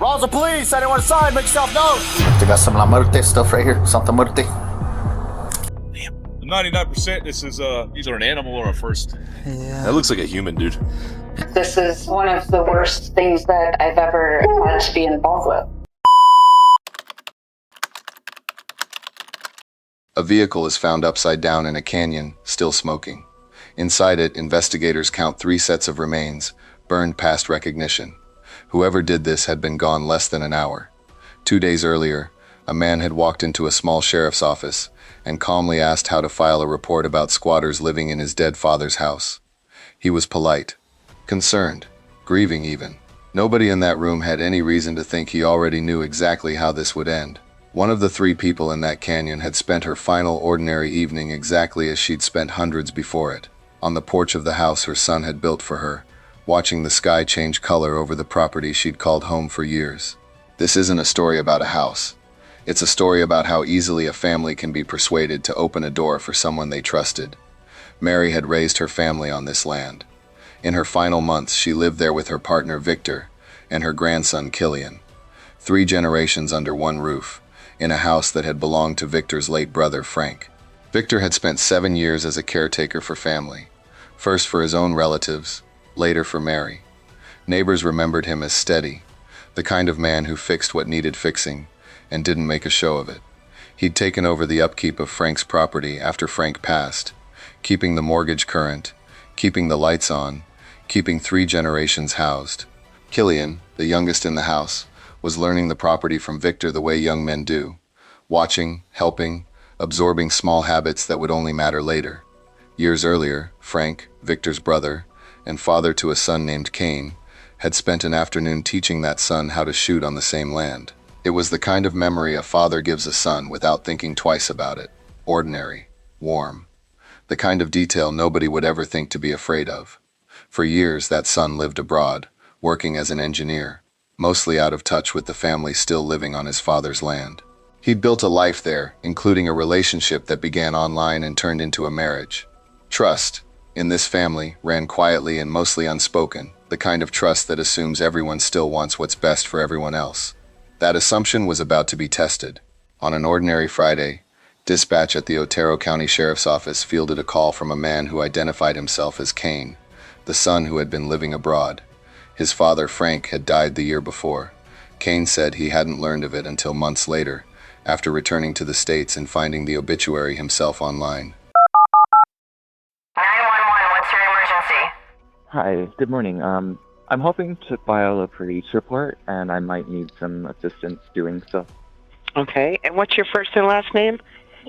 Calls the police. Anyone inside, make yourself known. They got some La Muerte stuff right here. Santa Muerte. 99% this is either an animal or a first. Yeah. That looks like a human, dude. This is one of the worst things that I've ever had to be involved with. A vehicle is found upside down in a canyon, still smoking. Inside it, investigators count 3 sets of remains, burned past recognition. Whoever did this had been gone less than an hour. 2 days earlier, a man had walked into a small sheriff's office and calmly asked how to file a report about squatters living in his dead father's house. He was polite, concerned, grieving even. Nobody in that room had any reason to think he already knew exactly how this would end. One of the 3 people in that canyon had spent her final ordinary evening exactly as she'd spent hundreds before it, on the porch of the house her son had built for her, watching the sky change color over the property she'd called home for years. This isn't a story about a house. It's a story about how easily a family can be persuaded to open a door for someone they trusted. Mary had raised her family on this land. In her final months, she lived there with her partner Victor and her grandson Killian. 3 generations under one roof, in a house that had belonged to Victor's late brother Frank. Victor had spent 7 years as a caretaker for family, first for his own relatives, later for Mary. Neighbors remembered him as steady, the kind of man who fixed what needed fixing and didn't make a show of it. He'd taken over the upkeep of Frank's property after Frank passed, keeping the mortgage current, keeping the lights on, keeping 3 generations housed. Killian, the youngest in the house, was learning the property from Victor the way young men do, watching, helping, absorbing small habits that would only matter later. Years earlier, Frank, Victor's brother, and father to a son named Cain, had spent an afternoon teaching that son how to shoot on the same land. It was the kind of memory a father gives a son without thinking twice about it. Ordinary, warm. The kind of detail nobody would ever think to be afraid of. For years, that son lived abroad, working as an engineer, mostly out of touch with the family still living on his father's land. He'd built a life there, including a relationship that began online and turned into a marriage. Trust, in this family, ran quietly and mostly unspoken, the kind of trust that assumes everyone still wants what's best for everyone else. That assumption was about to be tested. On an ordinary Friday, dispatch at the Otero County Sheriff's Office fielded a call from a man who identified himself as Cain, the son who had been living abroad. His father, Frank, had died the year before. Cain said he hadn't learned of it until months later, after returning to the States and finding the obituary himself online. 911, what's your emergency? Hi, good morning. I'm hoping to file a police report, and I might need some assistance doing so. Okay, and what's your first and last name?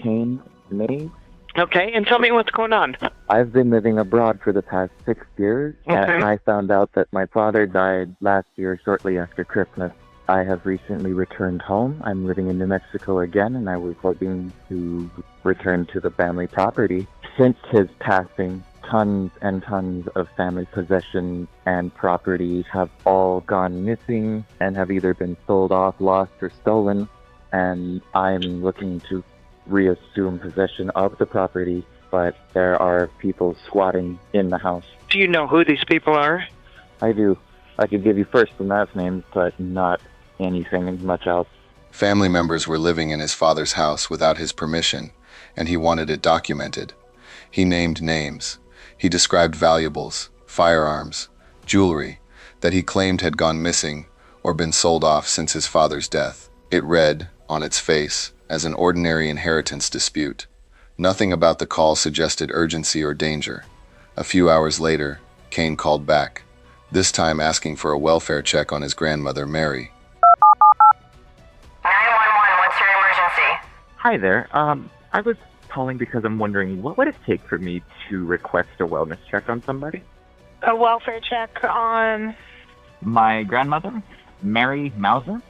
Cain May. Okay, and tell me what's going on. I've been living abroad for the past 6 years, and I found out that my father died last year shortly after Christmas. I have recently returned home. I'm living in New Mexico again, and I was hoping to return to the family property. Since his passing, tons and tons of family possessions and properties have all gone missing and have either been sold off, lost, or stolen, and I'm looking to reassume possession of the property, but there are people squatting in the house. Do you know who these people are? I do. I could give you first and last names, but not anything much else. Family members were living in his father's house without his permission, and he wanted it documented. He named names. He described valuables, firearms, jewelry, that he claimed had gone missing or been sold off since his father's death. It read, on its face, as an ordinary inheritance dispute. Nothing about the call suggested urgency or danger. A few hours later, Cain called back, this time asking for a welfare check on his grandmother, Mary. 911, what's your emergency? Hi there. I was calling because I'm wondering, what would it take for me to request a wellness check on somebody? A welfare check on... My grandmother, Mary Mauser.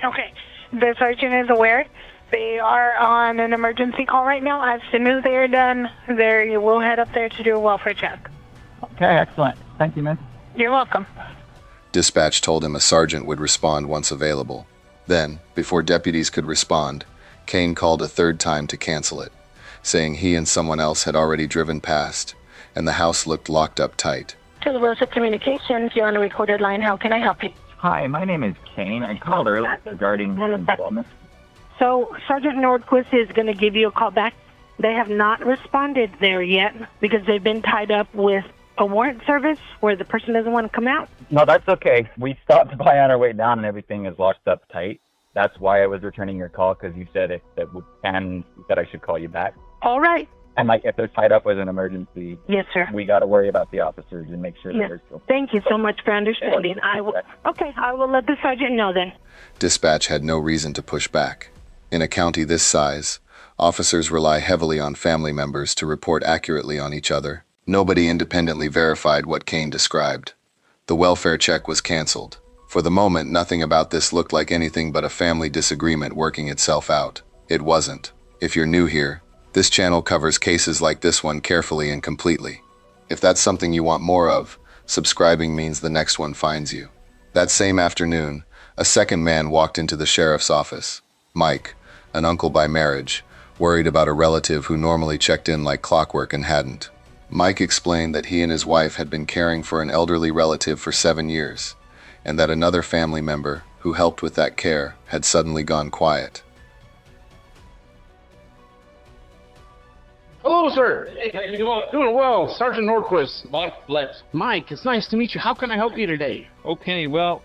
Okay. The sergeant is aware. They are on an emergency call right now. As soon as they are done, we'll head up there to do a welfare check. Okay, excellent. Thank you, man. You're welcome. Dispatch told him a sergeant would respond once available. Then, before deputies could respond, Cain called a third time to cancel it, saying he and someone else had already driven past, and the house looked locked up tight. To the Wilson Communications, you're on a recorded line. How can I help you? Hi, my name is Kane. I called earlier regarding involvement. So Sergeant Nordquist is going to give you a call back. They have not responded there yet because they've been tied up with a warrant service where the person doesn't want to come out. No, that's okay. We stopped by on our way down and everything is locked up tight. That's why I was returning your call, because you said that I should call you back. All right. And like, if they're tied up with an emergency, Yes, sir. we got to worry about the officers and make sure that Yes. they're still. Thank you so much for understanding. I will let the sergeant know then. Dispatch had no reason to push back. In a county this size, officers rely heavily on family members to report accurately on each other. Nobody independently verified what Kane described. The welfare check was canceled. For the moment, nothing about this looked like anything but a family disagreement working itself out. It wasn't. If you're new here, this channel covers cases like this one carefully and completely. If that's something you want more of, subscribing means the next one finds you. That same afternoon, a second man walked into the sheriff's office. Mike, an uncle by marriage, worried about a relative who normally checked in like clockwork and hadn't. Mike explained that he and his wife had been caring for an elderly relative for 7 years, and that another family member who helped with that care had suddenly gone quiet. Hello, sir. Hey, doing well. Sergeant Nordquist. Mike, it's nice to meet you. How can I help you today? Okay, well,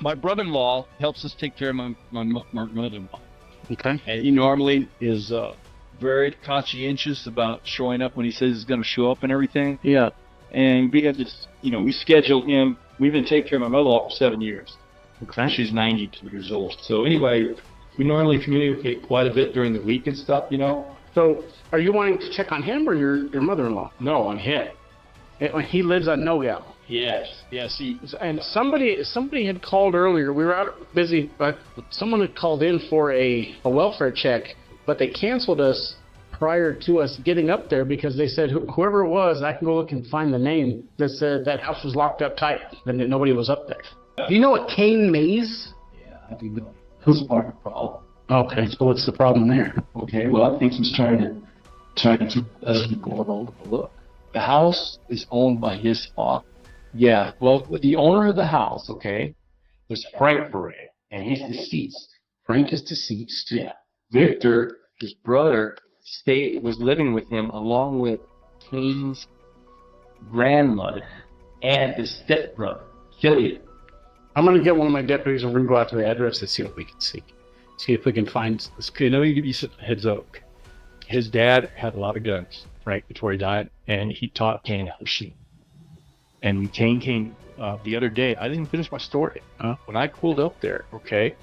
my brother-in-law helps us take care of my mother-in-law. Okay. And he normally is very conscientious about showing up when he says he's going to show up and everything. Yeah. And we have this, we schedule him. We've been taking care of my mother-in-law for 7 years. Okay. She's 92 years old. So anyway, we normally communicate quite a bit during the week and stuff, So, are you wanting to check on him or your mother-in-law? No, on him. He lives at No Gal. Yes. And somebody had called earlier. We were out busy, but someone had called in for a welfare check, but they canceled us prior to us getting up there because they said whoever it was, I can go look and find the name, that said that house was locked up tight and that nobody was up there. Do you know what Kane Mays? Yeah, I do know. Who's part of the problem? Okay, so what's the problem there? Okay, well, I think he's trying to go along with the look. The house is owned by his father. Yeah, well, the owner of the house, okay, was Frank Beret, and he's deceased. Frank is deceased. Yeah. Victor, his brother, was living with him along with Kane's grandmother and his stepbrother, Killian. I'm going to get one of my deputies and we're going to go out to the address and see what we can see. See if we can find this. Okay, let me give you some heads up. His dad had a lot of guns, right, before he died, and he taught Kane how to shoot. And when Kane came the other day, I didn't finish my story. When I pulled up there, okay,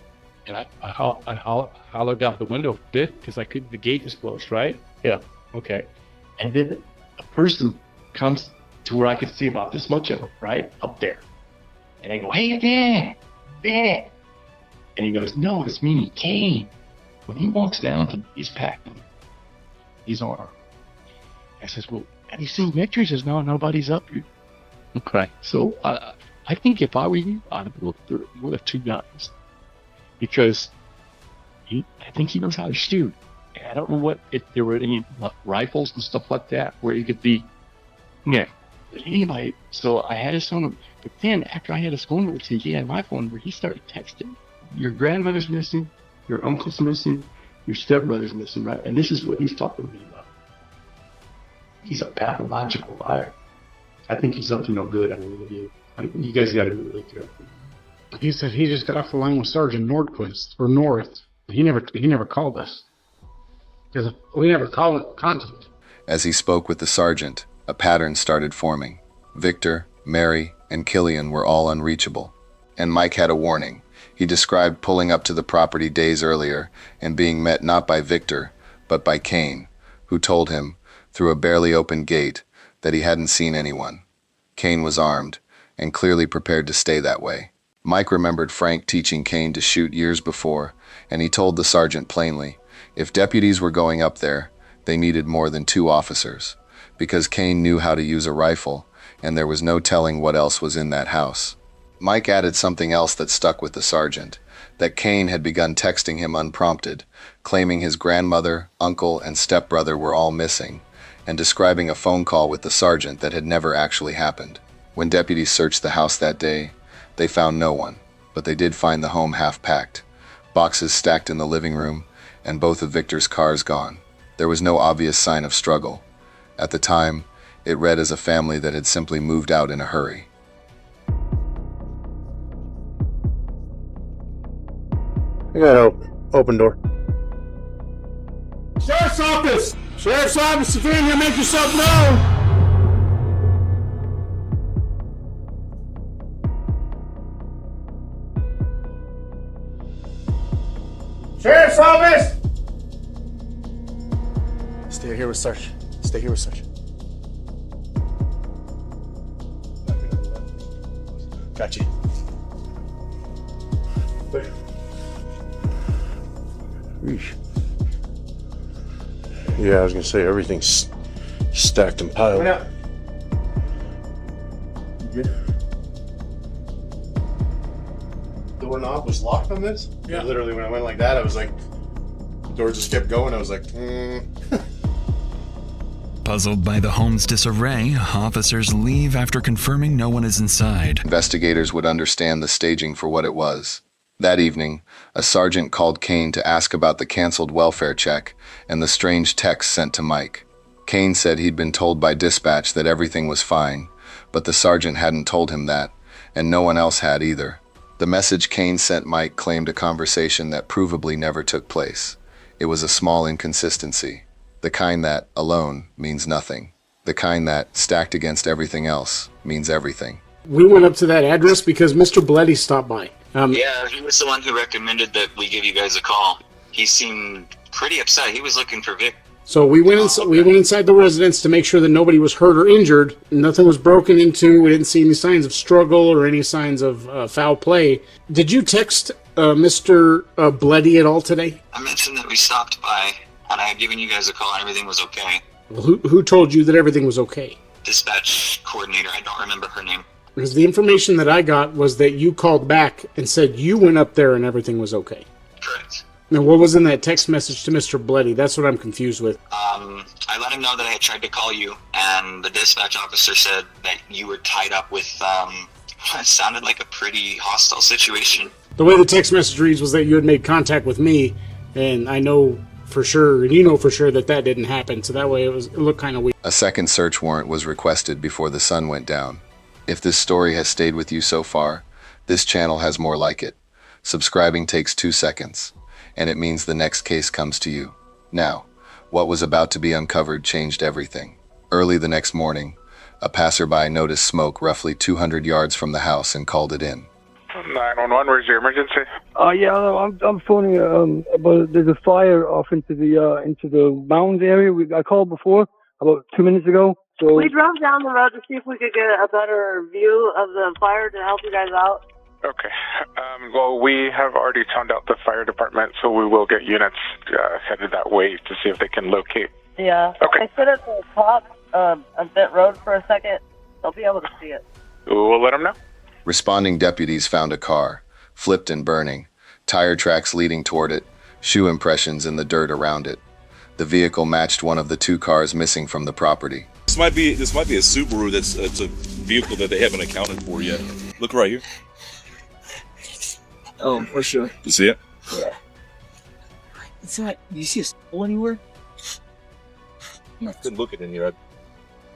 and I hollered out the window a bit because the gate was closed, right? Yeah. Okay. And then a person comes to where I could see about this much of him, right, up there. And I go, hey, Dad. And he goes, no, it's me, Kane. When he walks down, he's packing. He's armed. I says, well, have you seen Victor? He says, no, nobody's up here. Okay. So I think if I were you, I'd look through with 2 guns. Because I think he knows how to shoot. And I don't know if there were any rifles and stuff like that where he could be, yeah. But anyway, so I had his phone. But then after I had his phone number, he had my phone number, he started texting. Your grandmother's missing, your uncle's missing, your stepbrother's missing, right? And this is what he's talking to me about. He's a pathological liar. I think he's up to no good. I mean, you guys got to be really careful. He said he just got off the line with Sergeant Nordquist, or North. He never called us. Because we never contacted. As he spoke with the sergeant, a pattern started forming. Victor, Mary, and Killian were all unreachable. And Mike had a warning. He described pulling up to the property days earlier and being met not by Victor, but by Kane, who told him, through a barely open gate, that he hadn't seen anyone. Kane was armed, and clearly prepared to stay that way. Mike remembered Frank teaching Kane to shoot years before, and he told the sergeant plainly, if deputies were going up there, they needed more than 2 officers, because Kane knew how to use a rifle, and there was no telling what else was in that house. Mike added something else that stuck with the sergeant, that Kane had begun texting him unprompted, claiming his grandmother, uncle, and stepbrother were all missing, and describing a phone call with the sergeant that had never actually happened. When deputies searched the house that day, they found no one, but they did find the home half-packed, boxes stacked in the living room, and both of Victor's cars gone. There was no obvious sign of struggle. At the time, it read as a family that had simply moved out in a hurry. I got an open door. Sheriff's office! Sheriff's office, if you're in here, make yourself known! Sheriff's office! Stay here with Sarge. Stay here with Sarge. Got you. Yeah, I was gonna say everything's stacked and piled. Coming out. You good? The doorknob was locked on this? Yeah. Literally, when I went like that, I was like, the door just kept going. I was like, Puzzled by the home's disarray, officers leave after confirming no one is inside. Investigators would understand the staging for what it was. That evening, a sergeant called Kane to ask about the canceled welfare check and the strange text sent to Mike. Kane said he'd been told by dispatch that everything was fine, but the sergeant hadn't told him that, and no one else had either. The message Kane sent Mike claimed a conversation that provably never took place. It was a small inconsistency, the kind that, alone, means nothing. The kind that, stacked against everything else, means everything. We went up to that address because Mr. Bloody stopped by. Yeah, he was the one who recommended that we give you guys a call. He seemed pretty upset. He was looking for Vic. So we went inside the residence to make sure that nobody was hurt or injured. Nothing was broken into. We didn't see any signs of struggle or any signs of foul play. Did you text Mr. Bloody at all today? I mentioned that we stopped by, and I had given you guys a call and everything was okay. Who told you that everything was okay? Dispatch coordinator, I don't remember her name. Because the information that I got was that you called back and said you went up there and everything was okay. Correct. Now, what was in that text message to Mr. Bloody? That's what I'm confused with. I let him know that I had tried to call you, and the dispatch officer said that you were tied up with, it sounded like a pretty hostile situation. The way the text message reads was that you had made contact with me, and I know for sure, and you know for sure that didn't happen, so that way it looked kind of weird. A second search warrant was requested before the sun went down. If this story has stayed with you so far, this channel has more like it. Subscribing takes 2 seconds, and it means the next case comes to you. Now, what was about to be uncovered changed everything. Early the next morning, a passerby noticed smoke roughly 200 yards from the house and called it in. 911, where's your emergency? Yeah, I'm phoning about there's a fire off into the mounds area. I called before about 2 minutes ago. So we drove down the road to see if we could get a better view of the fire to help you guys out. Okay. Well, we have already found out the fire department, so we will get units headed that way to see if they can locate. Yeah. Okay. I sit at the top of that road for a second. They'll be able to see it. We'll let them know. Responding deputies found a car, flipped and burning, tire tracks leading toward it, shoe impressions in the dirt around it. The vehicle matched one of the 2 cars missing from the property. This might be a Subaru it's a vehicle that they haven't accounted for yet. Look right here. Oh, for sure. You see it? Yeah. It's not. Do you see a skull anywhere? I couldn't look at it here.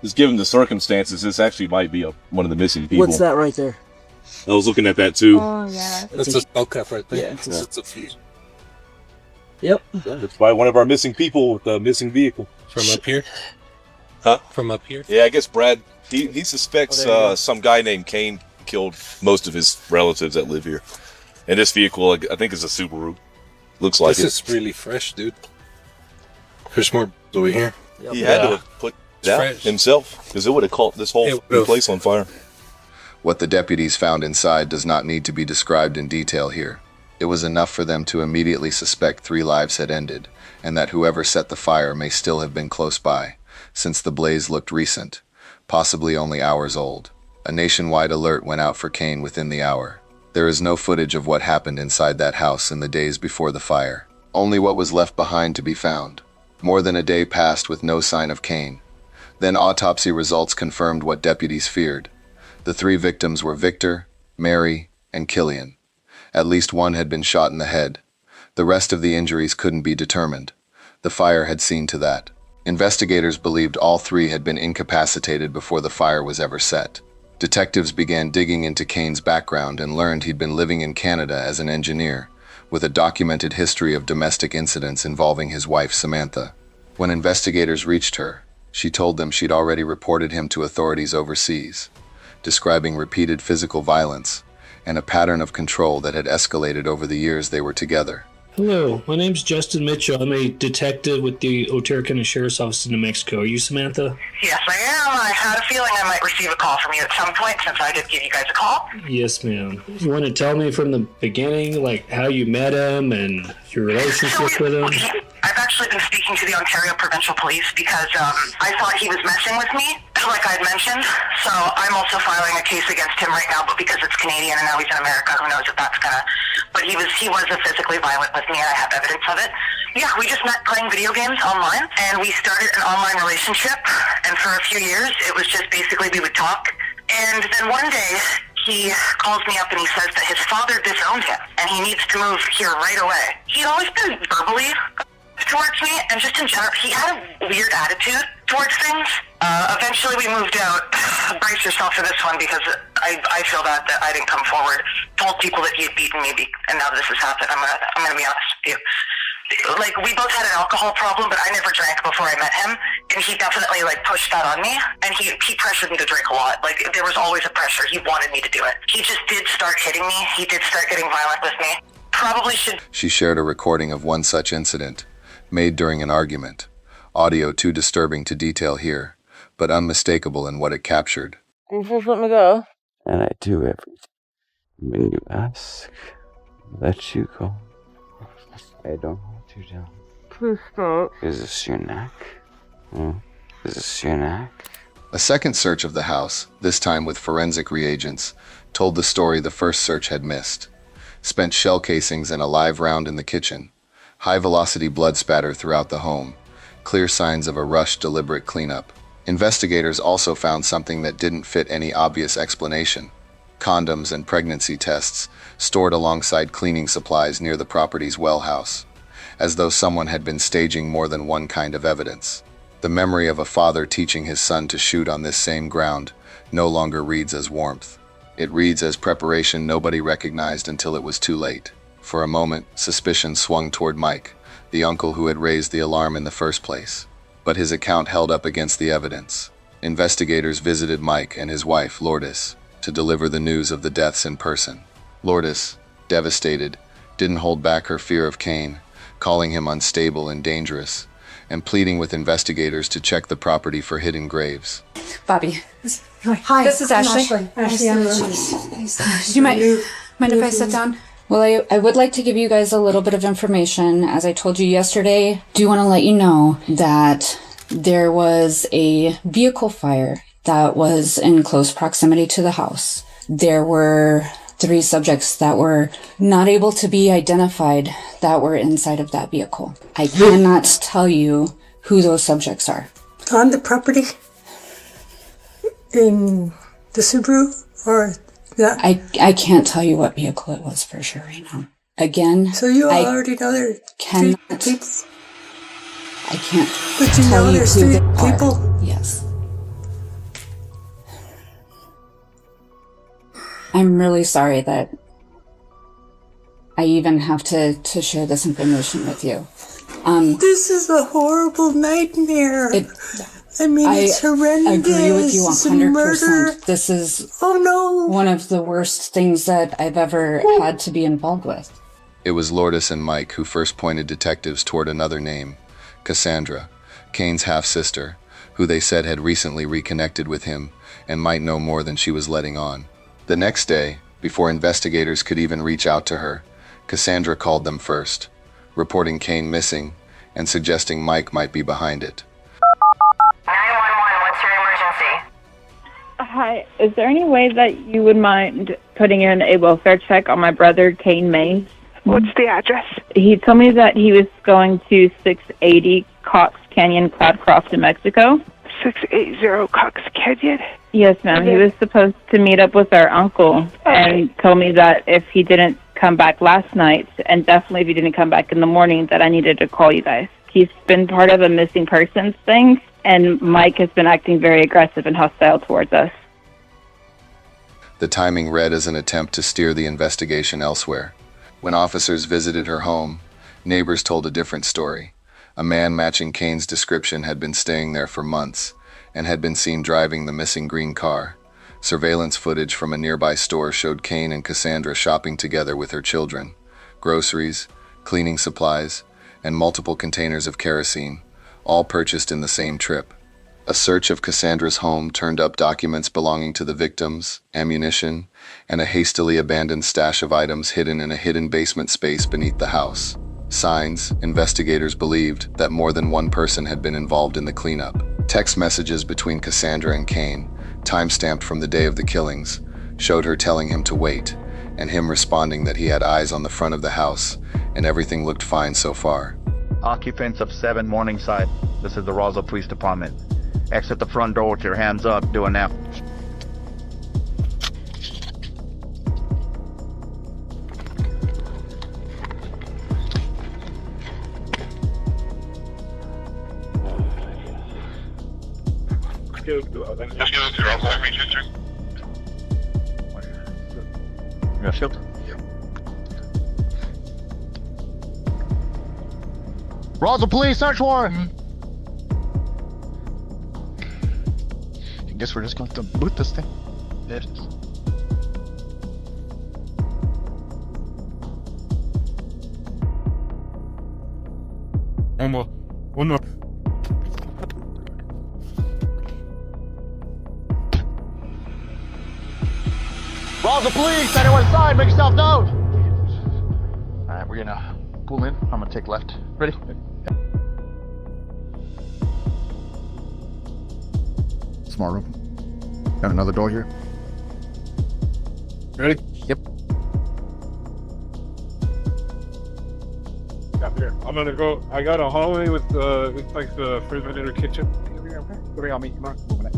Just given the circumstances, this actually might be one of the missing people. What's that right there? I was looking at that too. Oh yeah. That's a skull cap right there. Yeah. It's a fuse. Yep. It's by one of our missing people with a missing vehicle. From up here? Huh? From up here? Yeah, I guess Brad, he suspects some guy named Kane killed most of his relatives that live here. And this vehicle, I think, is a Subaru. Looks like this is really fresh, dude. There's more over here. Yep. He had to have put it out himself, because it would have caught this whole place on fire. What the deputies found inside does not need to be described in detail here. It was enough for them to immediately suspect 3 lives had ended, and that whoever set the fire may still have been close by, since the blaze looked recent, possibly only hours old. A nationwide alert went out for Kane within the hour. There is no footage of what happened inside that house in the days before the fire. Only what was left behind to be found. More than a day passed with no sign of Kane. Then autopsy results confirmed what deputies feared. The 3 victims were Victor, Mary, and Killian. At least one had been shot in the head. The rest of the injuries couldn't be determined. The fire had seen to that. Investigators believed all three had been incapacitated before the fire was ever set. Detectives began digging into Kane's background and learned he'd been living in Canada as an engineer, with a documented history of domestic incidents involving his wife Samantha. When investigators reached her, she told them she'd already reported him to authorities overseas, describing repeated physical violence and a pattern of control that had escalated over the years they were together. Hello, my name's Justin Mitchell. I'm a detective with the Otero County Sheriff's Office in New Mexico. Are you Samantha? Yes, I am. I had a feeling I might receive a call from you at some point since I did give you guys a call. Yes, ma'am. You want to tell me from the beginning, like how you met him and your relationship with him? I've actually been speaking to the Ontario Provincial Police because I thought he was messing with me, like I had mentioned. So I'm also filing a case against him right now, but because it's Canadian and now he's in America, who knows if that's gonna... But he was physically violent with me, and I have evidence of it. Yeah, we just met playing video games online, and we started an online relationship. And for a few years, it was just basically we would talk. And then one day, he calls me up and he says that his father disowned him, and he needs to move here right away. He'd always been verbally towards me, and just in general, he had a weird attitude towards things. Eventually we moved out. Brace yourself for this one, because I feel that I didn't come forward. Told people that he had beaten me, and now this has happened. I'm gonna be honest with you. Like, we both had an alcohol problem, but I never drank before I met him, and he definitely, like, pushed that on me, and he pressured me to drink a lot. Like, there was always a pressure. He wanted me to do it. He just did start hitting me. He did start getting violent with me. Probably should... She shared a recording of one such incident, made during an argument. Audio too disturbing to detail here, but unmistakable in what it captured. You just let me go. And I do everything. When you ask, I let you go. I don't hold you down. Please stop. Is this your neck? Is this your neck? A second search of the house, this time with forensic reagents, told the story the first search had missed. Spent shell casings and a live round in the kitchen. High-velocity blood spatter throughout the home. Clear signs of a rushed, deliberate cleanup. Investigators also found something that didn't fit any obvious explanation. Condoms and pregnancy tests stored alongside cleaning supplies near the property's well house, as though someone had been staging more than one kind of evidence. The memory of a father teaching his son to shoot on this same ground no longer reads as warmth. It reads as preparation nobody recognized until it was too late. For a moment, suspicion swung toward Mike, the uncle who had raised the alarm in the first place. But his account held up against the evidence. Investigators visited Mike and his wife, Lourdes, to deliver the news of the deaths in person. Lourdes, devastated, didn't hold back her fear of Kane, calling him unstable and dangerous, and pleading with investigators to check the property for hidden graves. Bobby. Hi, This is I'm Ashley. Ashley. Do you mind if I sit down? Well, I would like to give you guys a little bit of information. As I told you yesterday, do want to let you know that there was a vehicle fire that was in close proximity to the house. There were 3 subjects that were not able to be identified that were inside of that vehicle. I cannot tell you who those subjects are. On the property? In the Subaru? Or that? I can't tell you what vehicle it was for sure right now. Again, So you already know there are 3 people? I can't But you tell know you there's who 3 they are. people? Yes. I'm really sorry that I even have to share this information with you. This is a horrible nightmare. I mean, it's horrendous. I agree with you It's 100%. murder. This is no. one of the worst things that I've ever had to be involved with. It was Lourdes and Mike who first pointed detectives toward another name, Cassandra, Kane's half-sister, who they said had recently reconnected with him and might know more than she was letting on. The next day, before investigators could even reach out to her, Cassandra called them first, reporting Kane missing and suggesting Mike might be behind it. 911, what's your emergency? Hi, is there any way that you would mind putting in a welfare check on my brother, Kane Mays? What's the address? He told me that he was going to 680 Cox Canyon, Cloudcroft, New Mexico. 680 Cox Canyon? Yes, ma'am. He was supposed to meet up with our uncle and told me that if he didn't come back last night, and definitely if he didn't come back in the morning, that I needed to call you guys. He's been part of a missing persons thing, and Mike has been acting very aggressive and hostile towards us. The timing read as an attempt to steer the investigation elsewhere. When officers visited her home, neighbors told a different story. A man matching Kane's description had been staying there for months and had been seen driving the missing green car. Surveillance footage from a nearby store showed Kane and Cassandra shopping together with her children. Groceries, cleaning supplies, and multiple containers of kerosene, all purchased in the same trip. A search of Cassandra's home turned up documents belonging to the victims, ammunition, and a hastily abandoned stash of items hidden in a hidden basement space beneath the house. Signs, investigators believed that more than one person had been involved in the cleanup. Text messages between Cassandra and Kane, time-stamped from the day of the killings, showed her telling him to wait, and him responding that he had eyes on the front of the house, and everything looked fine so far. Occupants of 7 Morningside. This is the Roswell Police Department. Exit the front door with your hands up. Do it now. You got shield? Roswell Police, search warrant! I guess we're just going to boot this thing. There it is. One more. One more. Roswell Police, anyone inside, make yourself known! Alright, we're gonna pull in. I'm gonna take left. Ready? Smart room. Got another door here. Ready? Yep. Up here. I'm gonna go. I got a hallway with like the refrigerator kitchen. Come on me. Come on. Moving it.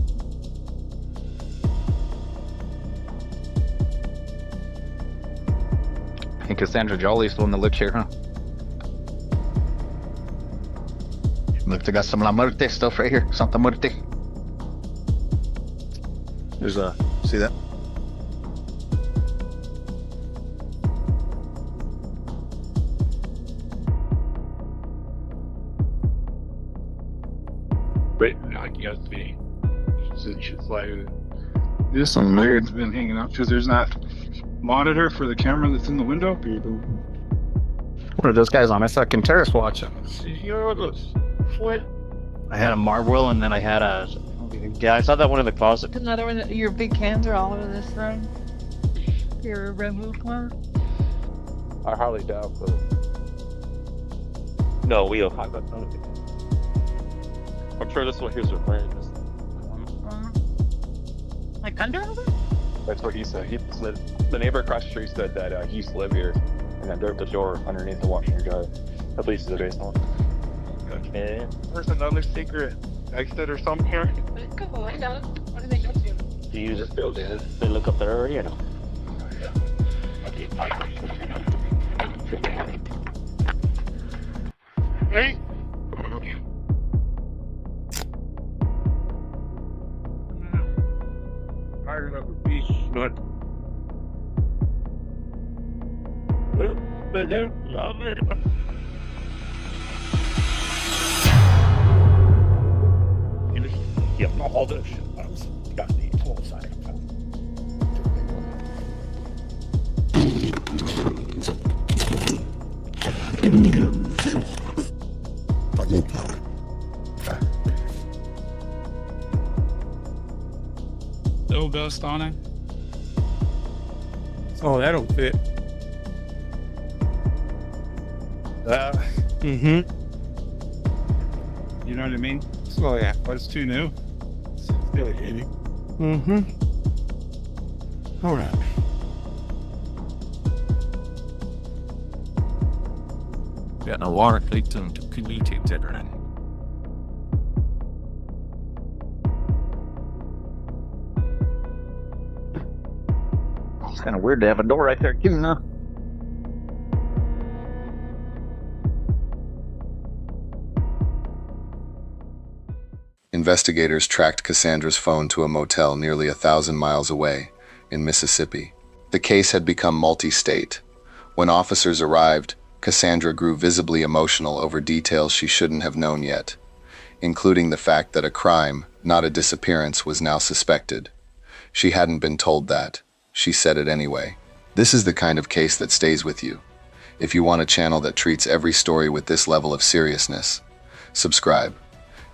Hey, Cassandra Jolly still in the lift here, huh? Look, they got some La Muerte stuff right here. Santa Muerte. There's a. See that? Wait, I guess the. It's like. There's some nerds been hanging out because there's not monitor for the camera that's in the window. What are those guys on my fucking terrace watching? What? I had a Marlboro and then I had a. Yeah, I saw that one in the closet. Another one. Your big cans are all over this room. Your removed one. I hardly doubt, but. No, we don't have that. I'm sure this one here's a friend. Like under? That's what he said. The neighbor across the street said that he used to live here, and then there's the door underneath the washer and dryer. At least it's a basement. Okay. There's another secret exit or something here. Go on, down. What do they go to? Do you just build it? They look up there, you know. Okay. Hey. Fired up a beach nut. Yeah, all this shit. I was got the whole side of No dust on it. Oh, that don't fit. You know what I mean? Oh yeah, but it's too new. It's really heavy. All right. Got no water leaked and communicate internet. It's kind of weird to have a door right there, too, huh? investigators tracked Cassandra's phone to a motel nearly 1,000 miles away in Mississippi. The case had become multi-state. When officers arrived, Cassandra grew visibly emotional over details she shouldn't have known yet, including the fact that a crime, not a disappearance, was now suspected. She hadn't been told that. She said it anyway. This is the kind of case that stays with you. If you want a channel that treats every story with this level of seriousness, subscribe.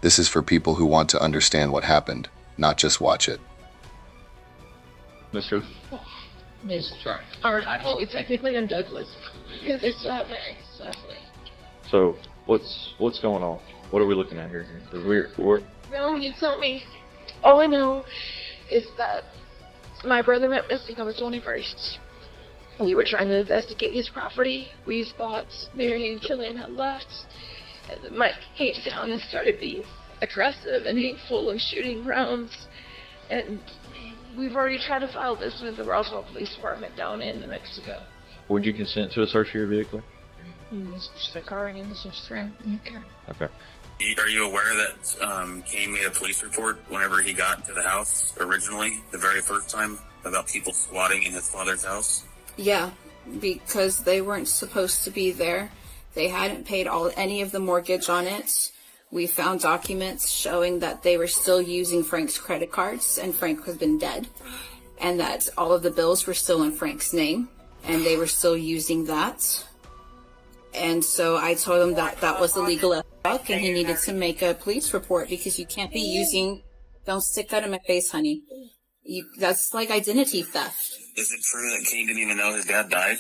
This is for people who want to understand what happened, not just watch it. Mr. Miss Truth. Or actually, technically I'm Douglas. Because it's not very softly. So, what's going on? What are we looking at here? 'Cause we're No, you tell me. All I know is that my brother went missing on the 21st. We were trying to investigate his property. We thought Mary and Killian had left. And then Mike came down and started being aggressive and hateful and shooting rounds. And we've already tried to file this with the Roswell Police Department down in New Mexico. would you consent to a search of your vehicle? It's just a car and it's just around. Okay. Okay. Are you aware that Kane made a police report whenever he got to the house originally, the very first time, about people squatting in his father's house? Yeah, because they weren't supposed to be there. They hadn't paid any of the mortgage on it. We found documents showing that they were still using Frank's credit cards, and Frank has been dead, and that all of the bills were still in Frank's name, and they were still using that. And so I told him that that was illegal as fuck, and he needed to make a police report because you can't be using. Don't stick that in my face, honey. That's like identity theft. Is it true that Kane didn't even know his dad died?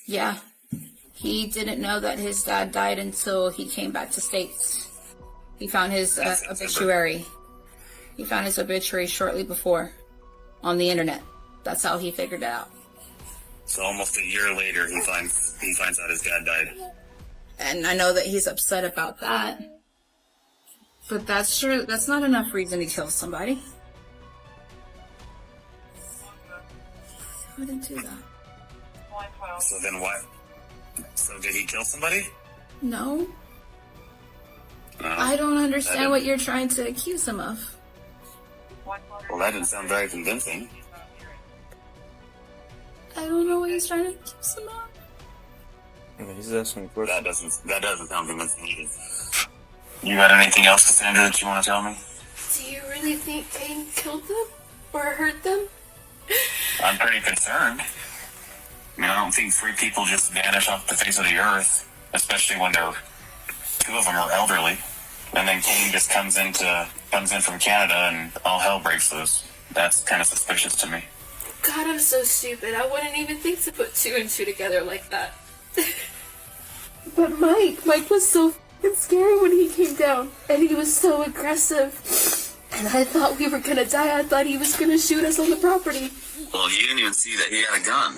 Yeah. He didn't know that his dad died until he came back to States. He found his obituary. He found his obituary shortly before on the internet. That's how he figured it out. So almost a year later, he finds out his dad died. And I know that he's upset about that. But that's true. That's not enough reason to kill somebody. I didn't do that. So then what? So did he kill somebody? No. I don't understand what you're trying to accuse him of. Well, that didn't sound very convincing. I don't know what he's trying to accuse him of. He's asking questions. That doesn't sound convincing either. You got anything else, Cassandra, that you want to tell me? Do you really think Kane killed them? Or hurt them? I'm pretty concerned. I mean, I don't think 3 people just vanish off the face of the earth, especially when 2 of them are elderly. And then Kane just comes in from Canada and all hell breaks loose. That's kind of suspicious to me. God, I'm so stupid. I wouldn't even think to put 2 and 2 together like that. But Mike was so f***ing scary when he came down. And he was so aggressive. And I thought we were gonna die. I thought he was gonna shoot us on the property. Well, you didn't even see that he had a gun.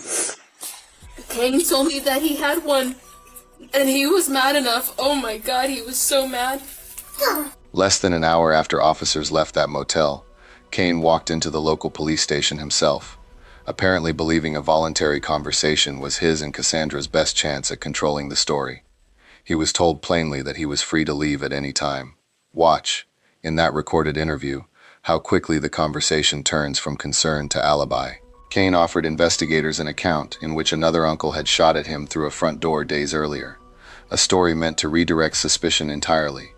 Kane told me that he had one. And he was mad enough. Oh my God, he was so mad. Less than an hour after officers left that motel, Kane walked into the local police station himself, apparently believing a voluntary conversation was his and Cassandra's best chance at controlling the story. He was told plainly that he was free to leave at any time. Watch, in that recorded interview, how quickly the conversation turns from concern to alibi. Kane offered investigators an account in which another uncle had shot at him through a front door days earlier, a story meant to redirect suspicion entirely.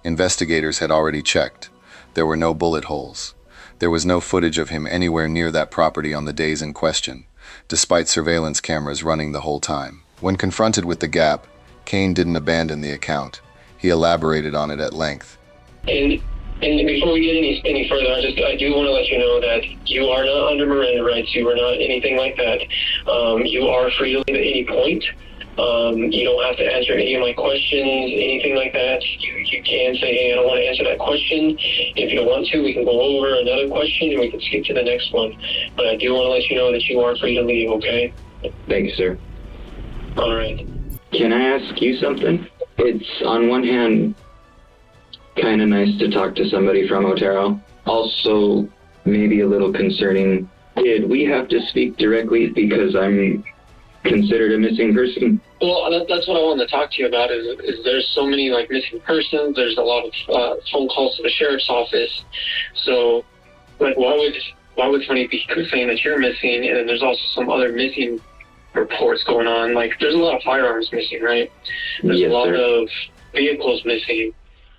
Investigators had already checked. There were no bullet holes. There was no footage of him anywhere near that property on the days in question, despite surveillance cameras running the whole time. When confronted with the gap, Kane didn't abandon the account. He elaborated on it at length. And before we get any further, I do want to let you know that you are not under Miranda rights. You are not anything like that. You are free to leave at any point. You don't have to answer any of my questions, anything like that. You can say, hey, I don't want to answer that question. If you don't want to, we can go over another question and we can skip to the next one. But I do want to let you know that you are free to leave, okay? Thank you, sir. All right. Can I ask you something? It's, on one hand, kind of nice to talk to somebody from Otero. Also, maybe a little concerning. Did we have to speak directly because I'm considered a missing person? Well, that's what I wanted to talk to you about. Is there's so many like missing persons. There's a lot of phone calls to the sheriff's office. So, like, why would somebody be saying that you're missing? And then there's also some other missing reports going on. Like, there's a lot of firearms missing, right? There's a lot of vehicles missing.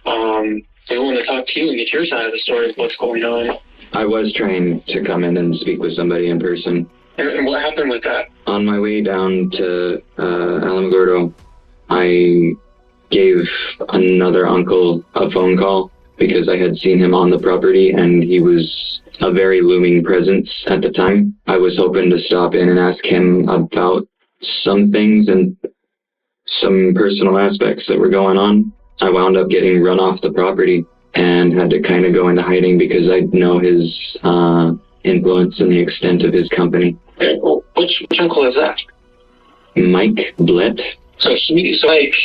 I want to talk to you and get your side of the story of what's going on. I was trying to come in and speak with somebody in person. And what happened with that? On my way down to Alamogordo, I gave another uncle a phone call because I had seen him on the property and he was a very looming presence at the time. I was hoping to stop in and ask him about some things and some personal aspects that were going on. I wound up getting run off the property and had to kind of go into hiding because I know his influence and the extent of his company. Okay, well, which uncle is that? Mike Blett. So he like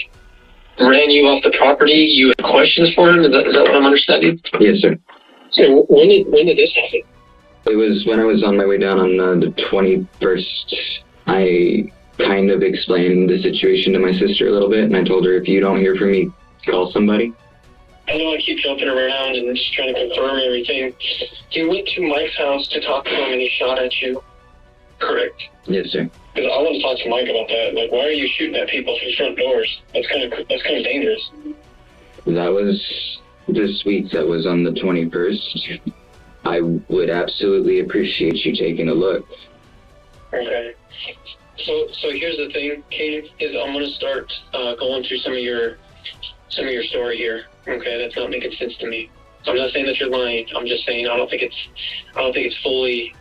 ran you off the property. You had questions for him. Is that what I'm understanding? Yes, sir. So when did this happen? It was when I was on my way down on the 21st. I kind of explained the situation to my sister a little bit, and I told her, if you don't hear from me, call somebody. I know I keep jumping around and just trying to confirm everything. You went to Mike's house to talk to him and he shot at you, correct? Yes, sir. Because I want to talk to Mike about that. Like, why are you shooting at people through front doors? That's kind of dangerous. That was the suite that was on the 21st. I would absolutely appreciate you taking a look. Okay. So here's the thing, Kane, is I'm gonna start going through some of your story here. Okay, that's not making sense to me. I'm not saying that you're lying. I'm just saying I don't think it's fully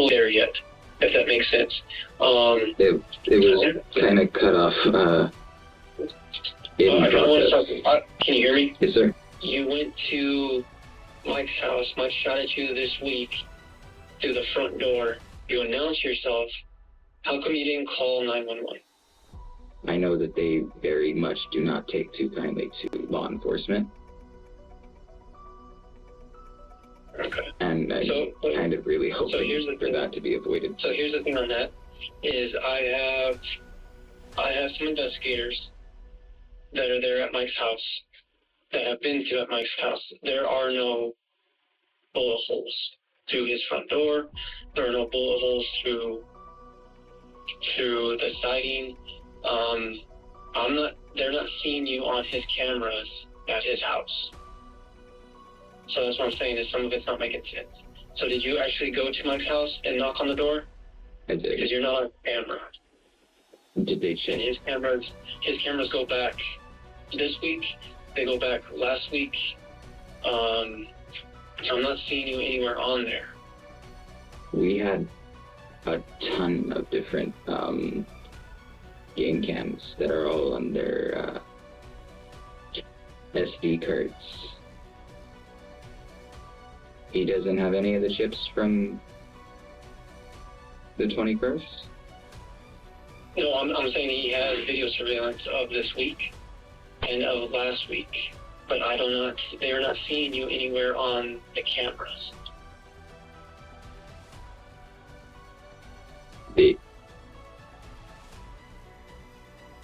there yet, if that makes sense. It was kind of cut off. Can you hear me? Yes, sir. You went to Mike's house. Mike shot at you this week through the front door. You announced yourself. How come you didn't call 911? I know that they very much do not take too kindly to law enforcement. Okay. And I kind of really hope for that to be avoided. So here's the thing on that, is I have some investigators that are there at Mike's house, that have been to at Mike's house. There are no bullet holes through his front door. There are no bullet holes through the siding. They're not seeing you on his cameras at his house. So that's what I'm saying, is some of it's not making sense. So did you actually go to Mike's house and knock on the door? I did. Because you're not on camera. Did they check? And his cameras go back this week. They go back last week. I'm not seeing you anywhere on there. We had a ton of different game cams that are all on their SD cards. He doesn't have any of the chips from the 21st? No, I'm saying he has video surveillance of this week and of last week, but they are not seeing you anywhere on the cameras.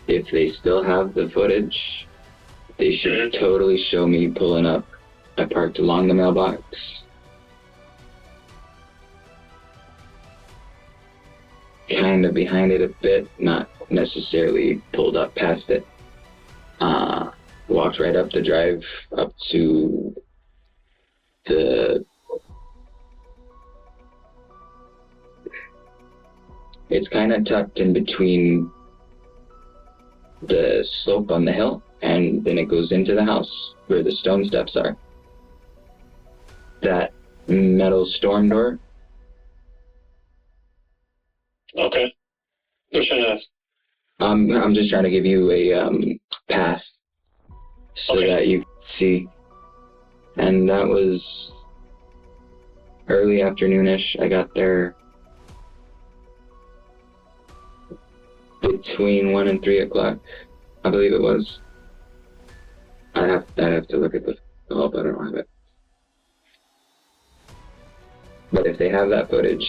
If they still have the footage, they should totally show me pulling up. I parked along the mailbox. Kind of behind it a bit, not necessarily pulled up past it. Walked right up the drive up to it's kind of tucked in between the slope on the hill, and then it goes into the house where the stone steps are. That metal storm door. Okay. Which one is? I'm just trying to give you a path so that you see. And that was early afternoonish. I got there between 1 and 3 o'clock, I believe it was. I have to look at the help. I don't have it. But if they have that footage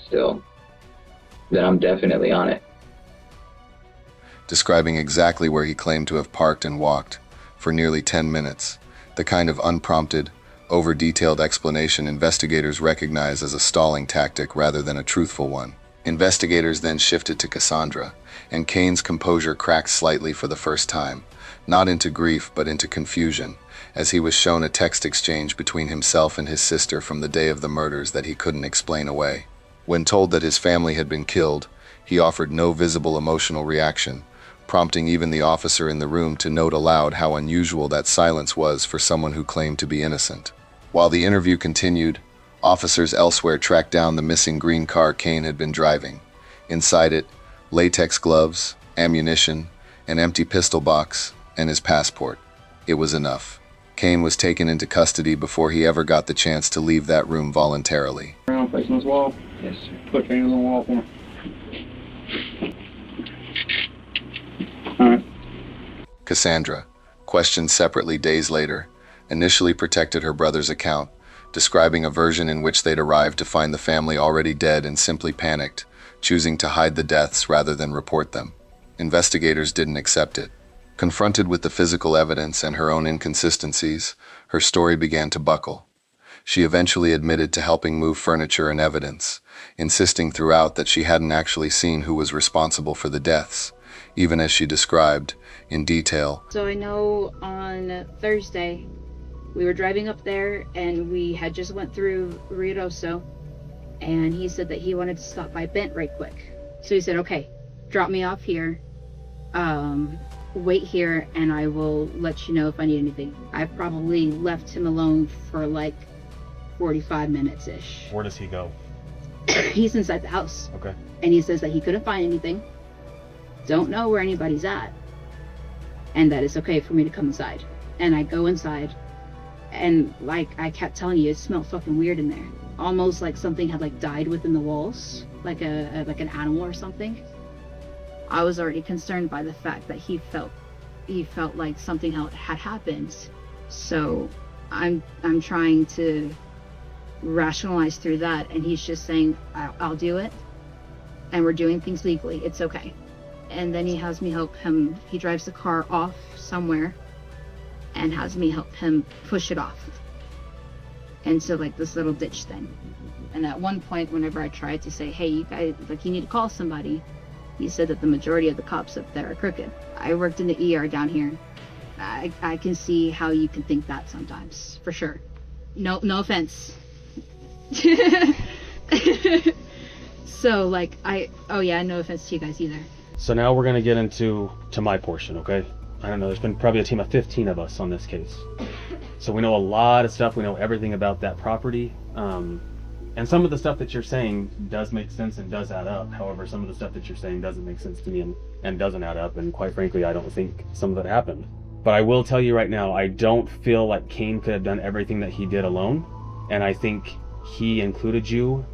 still, then I'm definitely on it. describing exactly where he claimed to have parked and walked for nearly 10 minutes, the kind of unprompted, over-detailed explanation investigators recognize as a stalling tactic rather than a truthful one. Investigators then shifted to Cassandra, and Kane's composure cracked slightly for the first time, not into grief but into confusion, as he was shown a text exchange between himself and his sister from the day of the murders that he couldn't explain away. When told that his family had been killed, he offered no visible emotional reaction, prompting even the officer in the room to note aloud how unusual that silence was for someone who claimed to be innocent. While the interview continued, officers elsewhere tracked down the missing green car Kane had been driving. Inside it, latex gloves, ammunition, an empty pistol box, and his passport. It was enough. Kane was taken into custody before he ever got the chance to leave that room voluntarily. Around facing this wall. Yes, sir. Put your hands on the wall for me. All right. Cassandra, questioned separately days later, initially protected her brother's account, describing a version in which they'd arrived to find the family already dead and simply panicked, choosing to hide the deaths rather than report them. Investigators didn't accept it. Confronted with the physical evidence and her own inconsistencies, her story began to buckle. She eventually admitted to helping move furniture and evidence, insisting throughout that she hadn't actually seen who was responsible for the deaths, even as she described, in detail. So I know on Thursday, we were driving up there and we had just went through Ruidoso, and he said that he wanted to stop by Bent right quick. So he said, okay, drop me off here, wait here, and I will let you know if I need anything. I probably left him alone for like 45 minutes-ish. Where does he go? He's inside the house. Okay. And he says that he couldn't find anything, don't know where anybody's at, and that it's okay for me to come inside. And I go inside, and like I kept telling you, it smelled fucking weird in there. Almost like something had like died within the walls, like an animal or something. I was already concerned by the fact that he felt like something had happened. So I'm trying to rationalize through that, and he's just saying, I'll do it, and we're doing things legally, it's okay. And then he has me help him, he drives the car off somewhere and has me help him push it off into like this little ditch thing. And at one point, whenever I tried to say, hey, you guys, like, you need to call somebody, he said that the majority of the cops up there are crooked. I worked in the ER down here. I can see how you can think that sometimes, for sure. No offense. So like oh yeah, no offense to you guys either. So now we're gonna get into my portion, okay? I don't know, there's been probably a team of 15 of us on this case. So we know a lot of stuff, we know everything about that property. And some of the stuff that you're saying does make sense and does add up. However, some of the stuff that you're saying doesn't make sense to me and doesn't add up. And quite frankly, I don't think some of it happened. But I will tell you right now, I don't feel like Kane could have done everything that he did alone. And I think he included you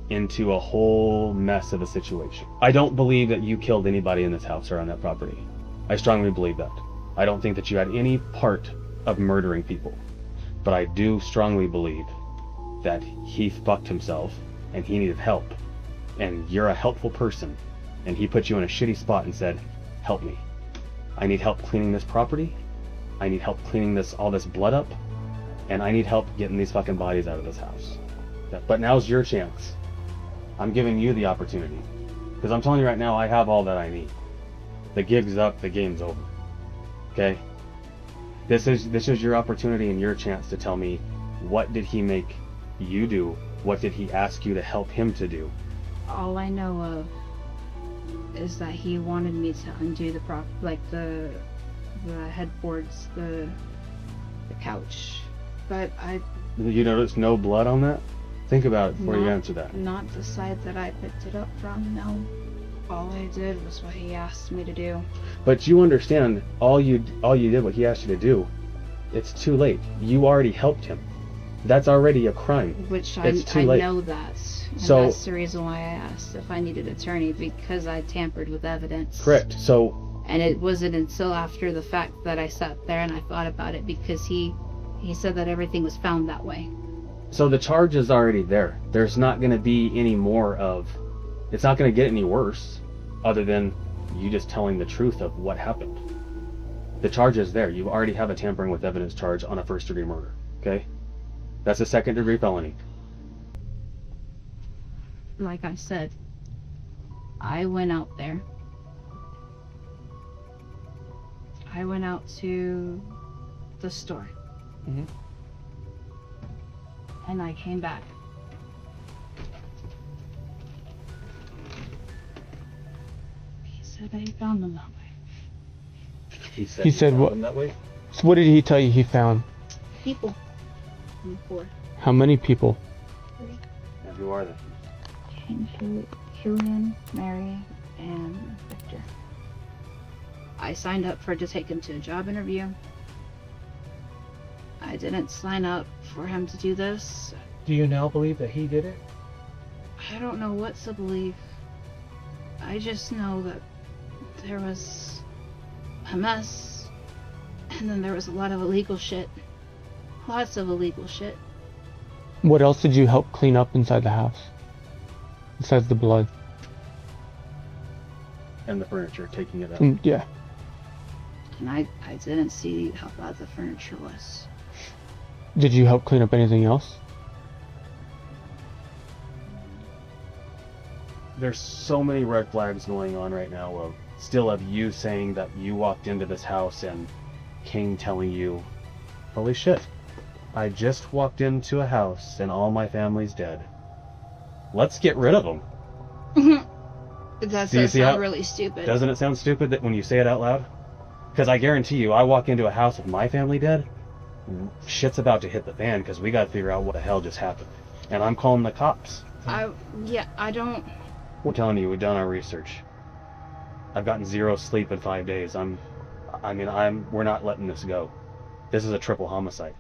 into a whole mess of a situation. I don't believe that you killed anybody in this house or on that property. I strongly believe that. I don't think that you had any part of murdering people. But I do strongly believe that he fucked himself and he needed help. And you're a helpful person. And he put you in a shitty spot and said, help me. I need help cleaning this property. I need help cleaning all this blood up. And I need help getting these fucking bodies out of this house. But now's your chance. I'm giving you the opportunity. Because I'm telling you right now, I have all that I need. The gig's up, the game's over. Okay? This is your opportunity and your chance to tell me, what did he make you do? What did he ask you to help him to do? All I know of is that he wanted me to undo the headboards, the couch. But You noticed no blood on that? Think about it before you answer that. Not the side that I picked it up from, no. All I did was what he asked me to do. But you understand, all you did what he asked you to do, it's too late. You already helped him. That's already a crime. Which I know that. And so that's the reason why I asked if I needed an attorney, because I tampered with evidence. Correct. So. And it wasn't until after the fact that I sat there and I thought about it, because he said that everything was found that way. So the charge is already there. There's not going to be any more of, it's not going to get any worse, other than you just telling the truth of what happened. The charge is there. You already have a tampering with evidence charge on a first-degree murder, okay? That's a second-degree felony. Like I said, I went out there. I went out to the store. Mm-hmm. And I came back. He said I found them that way. He said what? That way? So what did he tell you he found? People. Four. How many people? Three. And who are they? Killian, Mary, and Victor. I signed up to take him to a job interview. I didn't sign up for him to do this. Do you now believe that he did it? I don't know what to believe. I just know that there was a mess, and then there was a lot of illegal shit. Lots of illegal shit. What else did you help clean up inside the house? Besides the blood. And the furniture, taking it out. Yeah. And I didn't see how bad the furniture was. Did you help clean up anything else? There's so many red flags going on right now of you saying that you walked into this house and Kane telling you, holy shit, I just walked into a house and all my family's dead. Let's get rid of them. That does sound really stupid. Doesn't it sound stupid that when you say it out loud? Because I guarantee you, I walk into a house with my family dead, shit's about to hit the fan because we got to figure out what the hell just happened. And I'm calling the cops. I don't... We're telling you, we've done our research. I've gotten 0 sleep in 5 days. We're not letting this go. This is a triple homicide.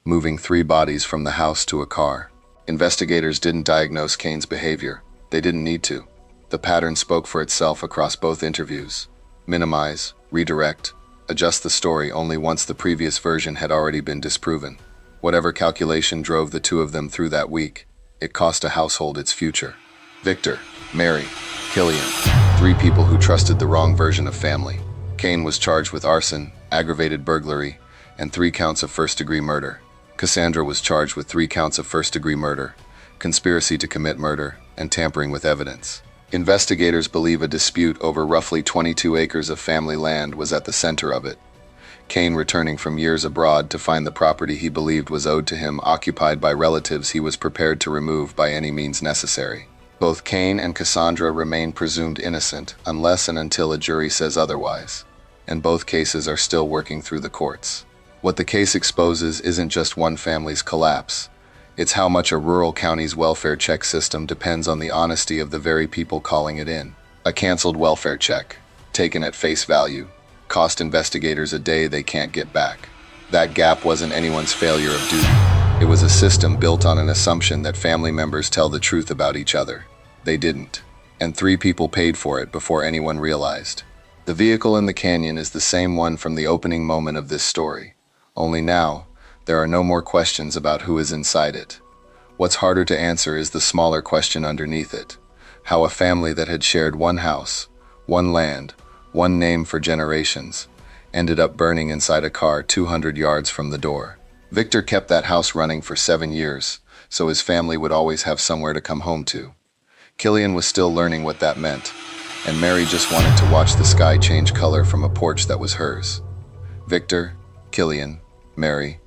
Moving 3 bodies from the house to a car. Investigators didn't diagnose Kane's behavior. They didn't need to. The pattern spoke for itself across both interviews. Minimize, redirect, adjust the story only once the previous version had already been disproven. Whatever calculation drove the two of them through that week, it cost a household its future. Victor, Mary, Killian, 3 people who trusted the wrong version of family. Kane was charged with arson, aggravated burglary, and 3 counts of first-degree murder. Cassandra was charged with 3 counts of first-degree murder, conspiracy to commit murder, and tampering with evidence. Investigators believe a dispute over roughly 22 acres of family land was at the center of it. Kane returning from years abroad to find the property he believed was owed to him occupied by relatives he was prepared to remove by any means necessary. Both Kane and Cassandra remain presumed innocent unless and until a jury says otherwise, and both cases are still working through the courts. What the case exposes isn't just one family's collapse. It's how much a rural county's welfare check system depends on the honesty of the very people calling it in. A canceled welfare check, taken at face value, cost investigators a day they can't get back. That gap wasn't anyone's failure of duty. It was a system built on an assumption that family members tell the truth about each other. They didn't. And 3 people paid for it before anyone realized. The vehicle in the canyon is the same one from the opening moment of this story. Only now, there are no more questions about who is inside it. What's harder to answer is the smaller question underneath it. How a family that had shared one house, one land, one name for generations, ended up burning inside a car 200 yards from the door. Victor kept that house running for 7 years, so his family would always have somewhere to come home to. Killian was still learning what that meant, and Mary just wanted to watch the sky change color from a porch that was hers. Victor, Killian, Mary,